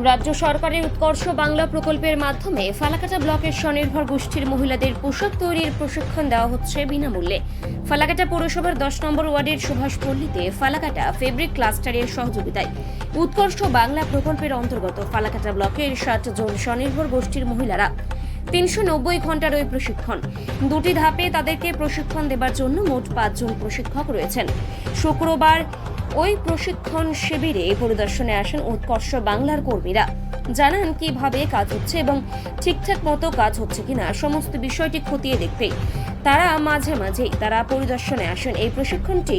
রাজ্য সরকারের উৎকর্ষ বাংলা প্রকল্পের মাধ্যমে ফালাকাটা ব্লকের স্বনির্ভর গোষ্ঠীর মহিলাদের পোশাক তৈরির প্রশিক্ষণ দেওয়া হচ্ছে বিনামূল্যে। ফালাকাটা পৌরসভার 10 নম্বর ওয়ার্ডের সুভাষপল্লীতে ফালাকাটা ফেব্রিক ক্লাস্টারের সহযোগিতায় উৎকর্ষ বাংলা প্রকল্পের অন্তর্গত ফালাকাটা ব্লকের 60 জন স্বনির্ভর গোষ্ঠীর মহিলারা 390 ঘন্টার ওই প্রশিক্ষণ। দুটি ধাপে তাদেরকে প্রশিক্ষণ দেবার জন্য মোট 5 জন প্রশিক্ষক রয়েছেন। শুক্রবার ওই প্রশিক্ষণ শিবিরে পরিদর্শনে আসেন উৎকর্ষ বাংলার কর্মীরা। জানান কিভাবে কাজ হচ্ছে এবং ঠিকঠাক মতো কাজ হচ্ছে কিনা সমস্ত বিষয়টি খতিয়ে দেখতে তারা মাঝে মাঝেই পরিদর্শনে আসেন। এই প্রশিক্ষণটি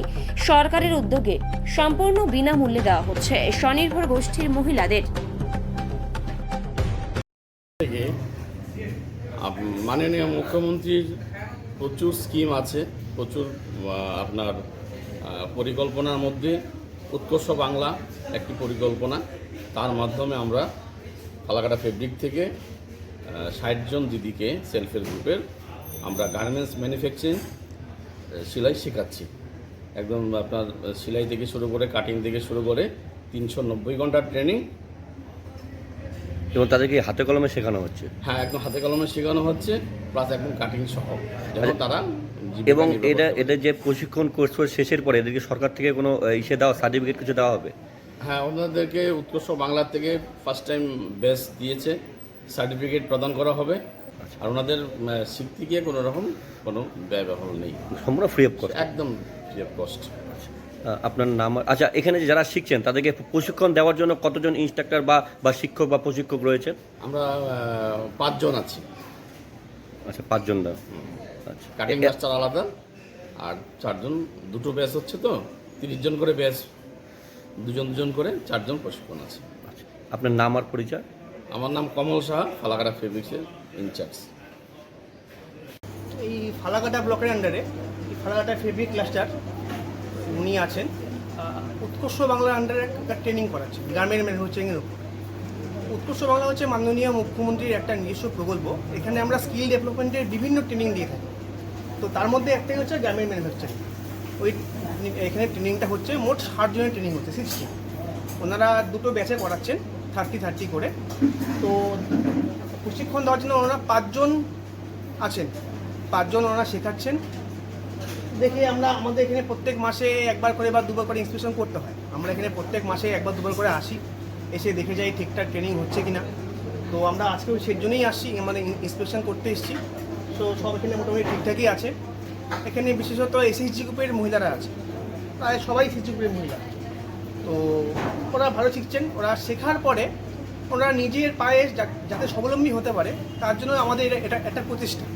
সরকারের উদ্যোগে সম্পূর্ণ বিনামূল্যে দেওয়া হচ্ছে স্বনির্ভর গোষ্ঠীর মহিলাদের। মাননীয় মুখ্যমন্ত্রীর প্রচুর স্কিম আছে, প্রচুর আপনার পরিকল্পনার মধ্যে উৎকর্ষ বাংলা একটি পরিকল্পনা। তার মাধ্যমে আমরা ফালাকাটা ফেব্রিক থেকে 60 জন দিদিকে সেলফ হেল্প গ্রুপের আমরা গার্মেন্টস ম্যানুফ্যাকচারিং সেলাই শেখাচ্ছি। একদম আপনার সেলাই থেকে শুরু করে কাটিং থেকে শুরু করে 390 ঘন্টার ট্রেনিং, এবং তাদেরকে হাতে কলমে শেখানো হচ্ছে। হ্যাঁ, একদম হাতে কলমে শেখানো হচ্ছে, প্লাস একদম কাটিং সহ, যেন তারা এবং এটা যে প্রশিক্ষণ কোর্স শেষের পরে এদেরকে সরকার থেকে কোনো দেওয়া সার্টিফিকেট কিছু দেওয়া হবে? হ্যাঁ, ওনাদেরকে উৎকর্ষ বাংলার থেকে ফার্স্ট টাইম বেস দিয়েছে, সার্টিফিকেট প্রদান করা হবে। আর ওনাদের শিখতে গিয়ে কোনো রকম কোনো ব্যয়বহুল নেই, সম্পূর্ণ ফ্রি অফ কস্ট, একদম ফ্রি অফ কস্ট। আপনার নাম? আচ্ছা, এখানে যারা শিখছেন তাদেরকে প্রশিক্ষণ দেওয়ার জন্য কতজন ইনস্ট্রাক্টর বা শিক্ষক বা প্রশিক্ষক রয়েছে? আমরা 5 জন আছি। আচ্ছা, 5 জন না? আচ্ছা, কাটিং মাস্টার আলাদা, আর 4 জন, দুটো ব্যাচ হচ্ছে তো 30 জন করে ব্যাচ, দুজন করে 4 জন প্রশিক্ষণ আছে। আচ্ছা, আপনার নাম আর পরিচয়? আমার নাম কমল সাহা, ফালাকাটা ফেব্রিক্সের ইনচার্জ। এই ফালাকাটা ব্লকের আন্ডারে এই ফালাকাটা ফেব্রিক ক্লাস্টার উনি আছেন, উৎকর্ষ বাংলার আন্ডারে একটা ট্রেনিং করাচ্ছেন গার্মেন্ট ম্যানুফ্যাকচারিংয়ের উপর। উৎকর্ষ বাংলা হচ্ছে মাননীয় মুখ্যমন্ত্রীর একটা নিজস্ব প্রকল্প। এখানে আমরা স্কিল ডেভেলপমেন্টের বিভিন্ন ট্রেনিং দিয়ে থাকি। তো তার মধ্যে একটাই হচ্ছে গার্মেন্ট ম্যানুফ্যাকচারিং। ওই এখানে ট্রেনিংটা হচ্ছে মোট 60 জনের ট্রেনিং হচ্ছে, 60। ওনারা দুটো ব্যাচে করাচ্ছেন, 30 করে। তো প্রশিক্ষণ দেওয়ার জন্য ওনারা 5 জন আছেন, 5 জন ওনারা শেখাচ্ছেন। দেখে আমাদের এখানে প্রত্যেক মাসে একবার করে বা দুবার করে ইন্সপেকশন করতে হয়। আমরা এখানে প্রত্যেক মাসে একবার দুবার করে আসি, এসে দেখে যাই ঠিকঠাক ট্রেনিং হচ্ছে কিনা। তো আমরা আজকেও সেই জন্যই আসছি, মানে ইন্সপেকশন করতে এসেছি। তো সব এখানে মোটামুটি ঠিকঠাকই আছে। এখানে বিশেষত এসএইচজি গ্রুপের মহিলারা আছে, প্রায় সবাই এসএইচজি গ্রুপের মহিলা। তো ওরা ভালো শিখছেন। ওরা শেখার পরে ওরা নিজের পায়ে যাতে স্বাবলম্বী হতে পারে, তার জন্য আমাদের এটা একটা প্রচেষ্টা।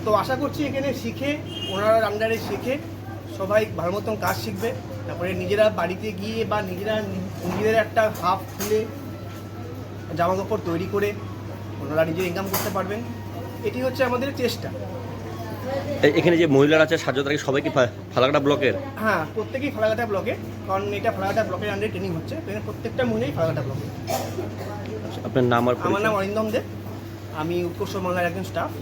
তো আশা করছি এখানে শিখে, ওনারা আন্ডারে শিখে সবাই ভালো মতন কাজ শিখবে। তারপরে নিজেরা বাড়িতে গিয়ে বা নিজেদের একটা হাফ খুলে জামা কাপড় তৈরি করে ওনারা নিজের ইনকাম করতে পারবেন। এটি হচ্ছে আমাদের চেষ্টা। এখানে যে মহিলারা আছে 60 জন, সবাই কি ফালাকাটা ব্লকের? হ্যাঁ, প্রত্যেকেই ফালাকাটা ব্লকের, কারণ এটা ফালাকাটা ব্লকের আন্ডারে ট্রেনিং হচ্ছে। প্রত্যেকটা মহিলাই ফালাকাটা ব্লকের। আপনার নাম আর? আমার নাম অরিন্দম দে, আমি উৎকর্ষ বাংলার একজন স্টাফ।